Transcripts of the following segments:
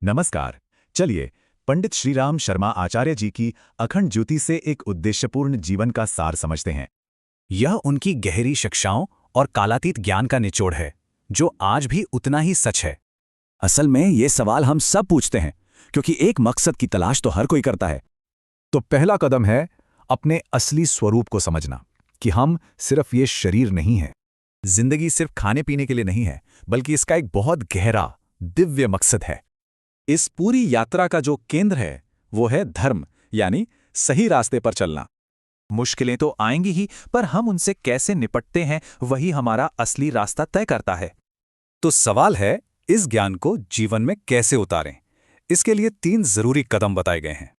नमस्कार। चलिए, पंडित श्रीराम शर्मा आचार्य जी की अखंड ज्योति से एक उद्देश्यपूर्ण जीवन का सार समझते हैं। यह उनकी गहरी शिक्षाओं और कालातीत ज्ञान का निचोड़ है, जो आज भी उतना ही सच है। असल में ये सवाल हम सब पूछते हैं, क्योंकि एक मकसद की तलाश तो हर कोई करता है। तो पहला कदम है अपने असली स्वरूप को समझना, कि हम सिर्फ ये शरीर नहीं हैं। जिंदगी सिर्फ खाने पीने के लिए नहीं है, बल्कि इसका एक बहुत गहरा, दिव्य मकसद है। इस पूरी यात्रा का जो केंद्र है, वो है धर्म, यानी सही रास्ते पर चलना। मुश्किलें तो आएंगी ही, पर हम उनसे कैसे निपटते हैं, वही हमारा असली रास्ता तय करता है। तो सवाल है, इस ज्ञान को जीवन में कैसे उतारें? इसके लिए 3 जरूरी कदम बताए गए हैं।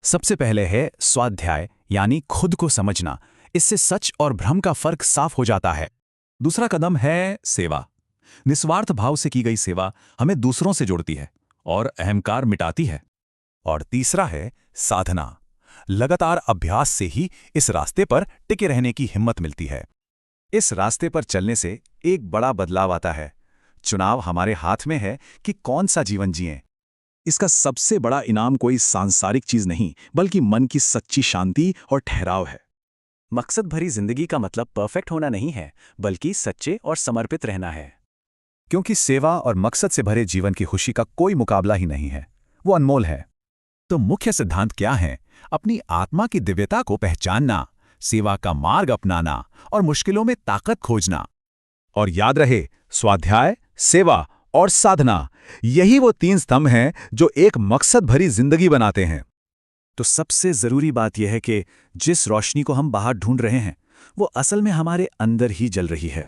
सबसे पहले है स्वाध्याय, यानी खुद को समझना। इससे सच और भ्रम का फर्क साफ हो जाता है। दूसरा कदम है सेवा। निस्वार्थ भाव से की गई सेवा हमें दूसरों से जोड़ती है और अहंकार मिटाती है। और तीसरा है साधना। लगातार अभ्यास से ही इस रास्ते पर टिके रहने की हिम्मत मिलती है। इस रास्ते पर चलने से एक बड़ा बदलाव आता है। चुनाव हमारे हाथ में है कि कौन सा जीवन जिएं। इसका सबसे बड़ा इनाम कोई सांसारिक चीज नहीं, बल्कि मन की सच्ची शांति और ठहराव है। मकसद भरी जिंदगी का मतलब परफेक्ट होना नहीं है, बल्कि सच्चे और समर्पित रहना है। क्योंकि सेवा और मकसद से भरे जीवन की खुशी का कोई मुकाबला ही नहीं है, वो अनमोल है। तो मुख्य सिद्धांत क्या हैं? अपनी आत्मा की दिव्यता को पहचानना, सेवा का मार्ग अपनाना और मुश्किलों में ताकत खोजना। और याद रहे, स्वाध्याय, सेवा और साधना, यही वो 3 स्तंभ हैं जो एक मकसद भरी जिंदगी बनाते हैं। तो सबसे जरूरी बात यह है कि जिस रोशनी को हम बाहर ढूंढ रहे हैं, वो असल में हमारे अंदर ही जल रही है।